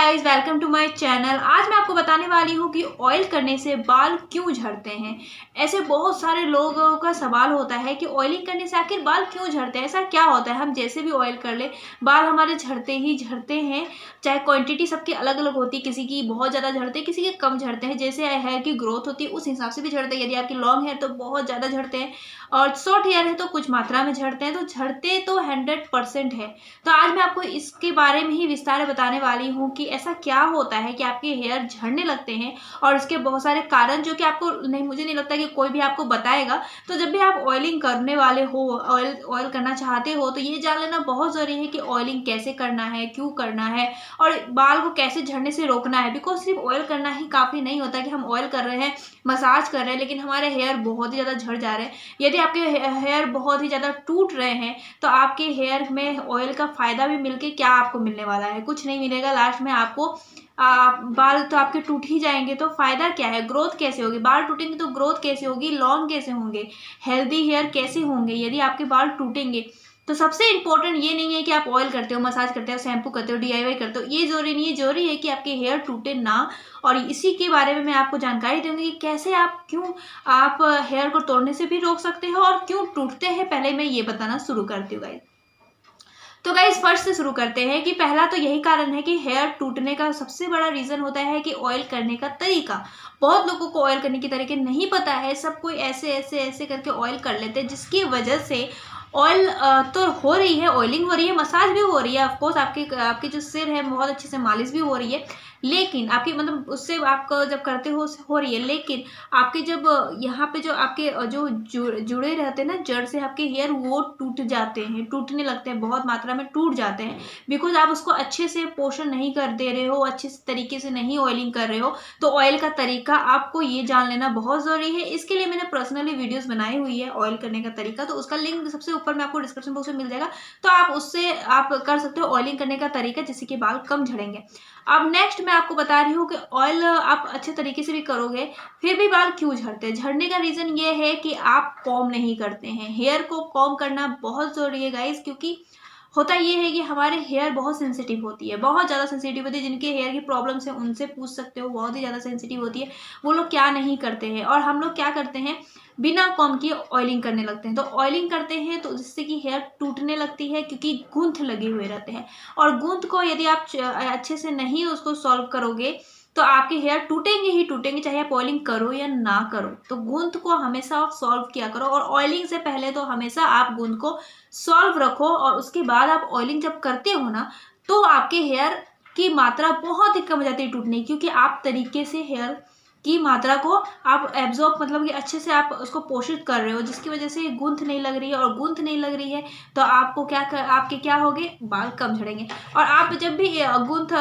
Guys, welcome to my channel. आज मैं आपको बताने वाली हूँ कि ऑयल करने से बाल क्यों झड़ते हैं। ऐसे बहुत सारे लोगों का सवाल होता है कि ऑयलिंग करने से आखिर बाल क्यों झड़ते हैं, ऐसा क्या होता है। हम जैसे भी ऑयल कर ले बाल हमारे झड़ते ही झड़ते हैं। चाहे क्वांटिटी सबकी अलग अलग होती है, किसी की बहुत ज़्यादा झड़ते हैं, किसी के कम झड़ते हैं। जैसे हेयर की ग्रोथ होती है उस हिसाब से भी झड़ते हैं। यदि आपकी लॉन्ग हेयर तो बहुत ज़्यादा झड़ते हैं और शॉर्ट हेयर है तो कुछ मात्रा में झड़ते हैं। तो झड़ते तो 100% है। तो आज मैं आपको इसके बारे में ही विस्तार में बताने वाली हूँ कि ऐसा क्या होता है कि आपके हेयर झड़ने लगते हैं और इसके बहुत सारे कारण जो कि आपको नहीं, मुझे नहीं लगता कि कोई भी आपको बताएगा। तो जब भी आप ऑयलिंग करने वाले हो, ऑयल करना चाहते हो, तो ये जान लेना बहुत ज़रूरी है कि ऑयलिंग कैसे करना है, क्यों करना है और बाल को कैसे झड़ने से रोकना है। बिकॉज सिर्फ ऑयल करना ही काफ़ी नहीं होता कि हम ऑयल कर रहे हैं, मसाज कर रहे हैं, लेकिन हमारे हेयर बहुत ही ज़्यादा झड़ जा रहे हैं। यदि आपके हेयर बहुत ही ज़्यादा टूट रहे हैं तो आपके हेयर में ऑयल का फ़ायदा भी मिलके क्या आपको मिलने वाला है? कुछ नहीं मिलेगा। लास्ट में आपको बाल तो आपके टूट ही जाएंगे। तो फायदा क्या है? ग्रोथ कैसे होगी? बाल टूटेंगे तो ग्रोथ कैसे होगी? लॉन्ग कैसे होंगे? हेल्दी हेयर कैसे होंगे यदि आपके बाल टूटेंगे? तो सबसे इंपॉर्टेंट ये नहीं है कि आप ऑयल करते हो, मसाज करते हो, शैम्पू करते हो, डीआईवाई करते हो, ये जरूरी नहीं है। जरूरी है कि आपके हेयर टूटे ना। और इसी के बारे में मैं आपको जानकारी दूंगी कि कैसे आप हेयर को तोड़ने से भी रोक सकते हो और क्यों टूटते हैं, पहले मैं ये बताना शुरू करती हूँ गाइस। तो गाइस फर्स्ट से शुरू करते हैं कि पहला तो यही कारण है कि हेयर टूटने का सबसे बड़ा रीजन होता है कि ऑयल करने का तरीका। बहुत लोगों को ऑयल करने के तरीके नहीं पता है। सब कोई ऐसे ऐसे ऐसे करके ऑयल कर लेते हैं, जिसकी वजह से ऑयल तो हो रही है, ऑयलिंग हो रही है, मसाज भी हो रही है। ऑफकोर्स आपके जो सिर है बहुत अच्छे से मालिश भी हो रही है, लेकिन आपकी मतलब उससे आपको जब करते हो रही है, लेकिन आपके जब यहाँ पे जो आपके जो जुड़े रहते हैं ना जड़ से आपके हेयर, वो टूट जाते हैं, टूटने लगते हैं, बहुत मात्रा में टूट जाते हैं। बिकॉज आप उसको अच्छे से पोषण नहीं कर दे रहे हो, अच्छे तरीके से नहीं ऑयलिंग कर रहे हो। तो ऑयल का तरीका आपको ये जान लेना बहुत ज़रूरी है। इसके लिए मैंने पर्सनली वीडियोज़ बनाई हुई है ऑयल करने का तरीका, तो उसका लिंक सबसे ऊपर में आपको डिस्क्रिप्शन बॉक्स में मिल जाएगा। तो आप उससे आप कर सकते हो ऑयलिंग करने का तरीका, जिससे कि बाल कम झड़ेंगे। अब नेक्स्ट मैं आपको बता रही हूँ कि ऑयल आप अच्छे तरीके से भी करोगे फिर भी बाल क्यों झड़ते हैं। झड़ने का रीज़न ये है कि आप कॉम्ब नहीं करते हैं। हेयर को कॉम्ब करना बहुत ज़रूरी है गाइस, क्योंकि होता ये है कि हमारे हेयर बहुत सेंसिटिव होती है, बहुत ज़्यादा सेंसिटिव होती है। जिनके हेयर की प्रॉब्लम्स है उनसे पूछ सकते हो, बहुत ही ज़्यादा सेंसिटिव होती है। वो लोग क्या नहीं करते हैं और हम लोग क्या करते हैं, बिना कॉम्ब किए ऑयलिंग करने लगते हैं। तो ऑयलिंग करते हैं तो जिससे कि हेयर टूटने लगती है, क्योंकि गूंथ लगे हुए रहते हैं। और गूंथ को यदि आप अच्छे से नहीं उसको सॉल्व करोगे तो आपके हेयर टूटेंगे ही टूटेंगे, चाहे आप ऑयलिंग करो या ना करो। तो गूंथ को हमेशा आप सॉल्व किया करो, और ऑयलिंग से पहले तो हमेशा आप गूंथ को सॉल्व रखो, और उसके बाद आप ऑयलिंग जब करते हो ना, तो आपके हेयर की मात्रा बहुत ही कम हो जाती है टूटने की, क्योंकि आप तरीके से हेयर की मात्रा को आप एब्जॉर्ब, मतलब कि अच्छे से आप उसको पोषित कर रहे हो, जिसकी वजह से गूंथ नहीं लग रही है। और गूंथ नहीं लग रही है तो आपको आपके क्या होंगे, बाल कम झड़ेंगे। और आप जब भी गूंथ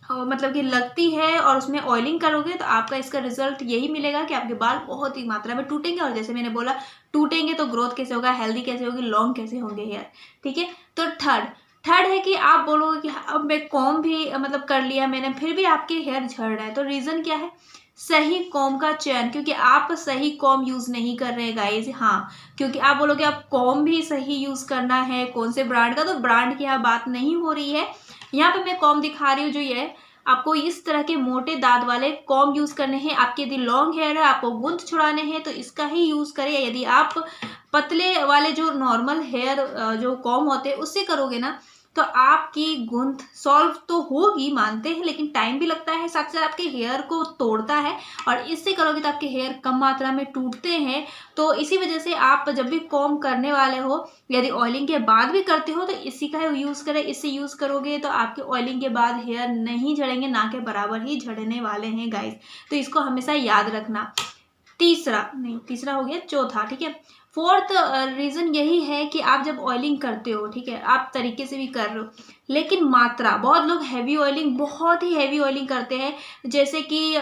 मतलब कि लगती है और उसमें ऑयलिंग करोगे तो आपका इसका रिजल्ट यही मिलेगा कि आपके बाल बहुत ही मात्रा में टूटेंगे। और जैसे मैंने बोला, टूटेंगे तो ग्रोथ कैसे होगा, हेल्दी कैसे होगी, लॉन्ग कैसे होंगे हेयर। ठीक है। तो थर्ड है कि आप बोलोगे कि अब मैं कॉम्ब भी मतलब कर लिया मैंने, फिर भी आपके हेयर झड़ रहा है। तो रीज़न क्या है? सही कॉम्ब का चयन, क्योंकि आप सही कॉम्ब यूज़ नहीं कर रहे हैं गाइस। हाँ, क्योंकि आप बोलोगे आप कॉम्ब भी सही यूज़ करना है, कौन से ब्रांड का, तो ब्रांड की यहाँ बात नहीं हो रही है। यहाँ पे मैं कॉम्ब दिखा रही हूँ जो ये, आपको इस तरह के मोटे दांत वाले कॉम्ब यूज़ करने हैं। आपके यदि लॉन्ग हेयर है, आपको गूंथ छुड़ाने हैं, तो इसका ही यूज़ करें। यदि आप पतले वाले जो नॉर्मल हेयर जो कॉम्ब होते हैं उससे करोगे ना, तो आपकी गूंथ सॉल्व तो होगी, मानते हैं, लेकिन टाइम भी लगता है, साथ साथ आपके हेयर को तोड़ता है। और इससे करोगे तो आपके हेयर कम मात्रा में टूटते हैं। तो इसी वजह से आप जब भी कॉम्ब करने वाले हो, यदि ऑयलिंग के बाद भी करते हो, तो इसी का यूज़ करें। इससे यूज़ करोगे तो आपके ऑयलिंग के बाद हेयर नहीं झड़ेंगे, ना के बराबर ही झड़ने वाले हैं गाइस। तो इसको हमेशा याद रखना। तीसरा हो गया, चौथा। ठीक है। फोर्थ रीज़न यही है कि आप जब ऑयलिंग करते हो, ठीक है, आप तरीके से भी कर रहे हो, लेकिन मात्रा, बहुत लोग हैवी ऑयलिंग, बहुत ही हैवी ऑयलिंग करते हैं। जैसे कि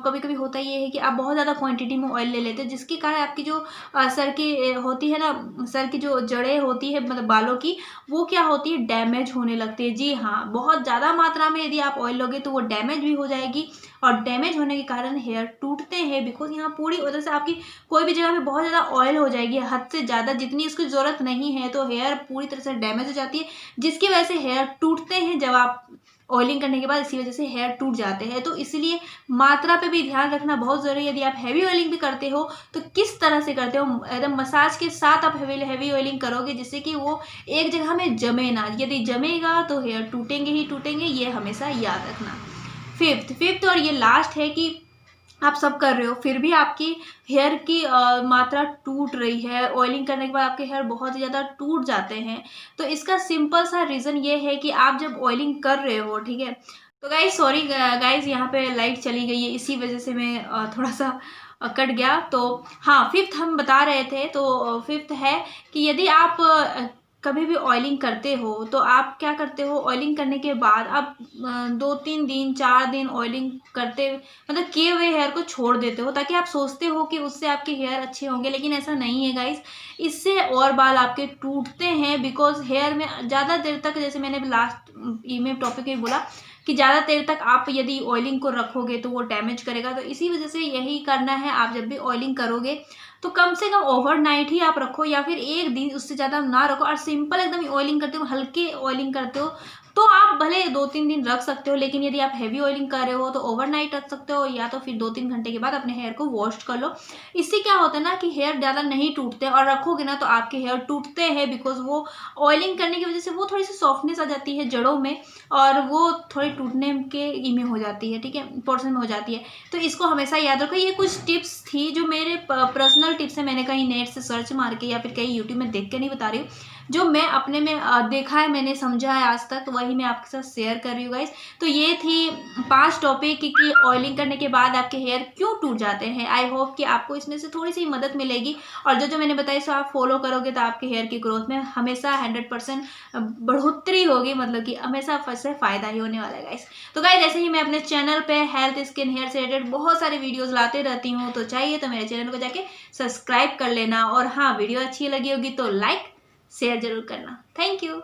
कभी कभी होता ये है कि आप बहुत ज़्यादा क्वांटिटी में ऑयल ले लेते हैं, जिसके कारण आपकी जो सर की होती है ना, सर की जो जड़ें होती है, मतलब बालों की, वो क्या होती है, डैमेज होने लगती है। जी हाँ, बहुत ज़्यादा मात्रा में यदि आप ऑयल लोगे तो वो डैमेज भी हो जाएगी, और डैमेज होने के कारण हेयर टूटते हैं। बिकॉज यहाँ पूरी वजह से आपकी कोई भी जगह पे बहुत ज़्यादा ऑयल हो जाएगी, हद से ज़्यादा, जितनी उसकी ज़रूरत नहीं है, तो हेयर पूरी तरह से डैमेज हो जाती है, जिसकी वजह से हेयर टूटते हैं जब आप ऑयलिंग करने के बाद इसी वजह से हेयर टूट जाते हैं। तो इसलिए मात्रा पे भी ध्यान रखना बहुत ज़रूरी है। यदि आप हैवी ऑयलिंग भी करते हो तो किस तरह से करते हो, एकदम मसाज के साथ आप हैवी ऑयलिंग करोगे जिससे कि वो एक जगह में जमे ना। यदि जमेगा तो हेयर टूटेंगे ही टूटेंगे, ये हमेशा याद रखना। फिफ्थ और ये लास्ट है कि आप सब कर रहे हो फिर भी आपकी हेयर की मात्रा टूट रही है, ऑयलिंग करने के बाद आपके हेयर बहुत ही ज़्यादा टूट जाते हैं। तो इसका सिंपल सा रीज़न ये है कि आप जब ऑयलिंग कर रहे हो, ठीक है। तो गाइज सॉरी गाइज, यहाँ पे लाइट चली गई है, इसी वजह से मैं थोड़ा सा कट गया। तो हाँ, फिफ्थ हम बता रहे थे। तो फिफ्थ है कि यदि आप कभी भी ऑयलिंग करते हो तो आप क्या करते हो, ऑयलिंग करने के बाद आप 2-3 दिन 4 दिन ऑयलिंग करते, मतलब किए हुए हेयर को छोड़ देते हो, ताकि आप सोचते हो कि उससे आपके हेयर अच्छे होंगे, लेकिन ऐसा नहीं है गाइस। इससे और बाल आपके टूटते हैं, बिकॉज हेयर में ज़्यादा देर तक, जैसे मैंने लास्ट में टॉपिक में बोला कि ज़्यादा देर तक आप यदि ऑयलिंग को रखोगे तो वो डैमेज करेगा। तो इसी वजह से यही करना है, आप जब भी ऑयलिंग करोगे तो कम से कम ओवरनाइट ही आप रखो, या फिर एक दिन, उससे ज़्यादा ना रखो। और सिंपल एकदम ऑयलिंग करते हो, हल्के ऑयलिंग करते हो तो आप भले 2-3 दिन रख सकते हो, लेकिन यदि आप हैवी ऑयलिंग कर रहे हो तो ओवरनाइट रख सकते हो, या तो फिर 2-3 घंटे के बाद अपने हेयर को वॉश कर लो। इससे क्या होता है ना कि हेयर ज़्यादा नहीं टूटते, और रखोगे ना तो आपके हेयर टूटते हैं, बिकॉज वो ऑयलिंग करने की वजह से वो थोड़ी सी सॉफ्टनेस आ जाती है जड़ों में, और वो थोड़ी टूटने के में हो जाती है, ठीक है, पोर्शन में हो जाती है। तो इसको हमेशा याद रखो। ये कुछ टिप्स थी जो मेरे पर्सनल टिप्स है, मैंने कहीं नेट से सर्च मार के या फिर कहीं यूट्यूब में देख के नहीं बता रही हूँ, जो मैं अपने में देखा है, मैंने समझा है आज तक, वही मैं आपके साथ शेयर कर रही हूँ गाइस। तो ये थी 5 टॉपिक कि ऑयलिंग करने के बाद आपके हेयर क्यों टूट जाते हैं। आई होप कि आपको इसमें से थोड़ी सी मदद मिलेगी, और जो जो मैंने बताया सो आप फॉलो करोगे तो आपके हेयर की ग्रोथ में हमेशा 100% बढ़ोतरी होगी, मतलब कि हमेशा से फ़ायदा ही होने वाला है गाइस। तो गाइस ऐसे ही मैं अपने चैनल पे हेल्थ, स्किन, हेयर से रिलेटेड बहुत सारे वीडियोज़ लाते रहती हूँ, तो चाहिए तो मेरे चैनल को जाके सब्सक्राइब कर लेना। और हाँ, वीडियो अच्छी लगी होगी तो लाइक शेयर जरूर करना। Thank you.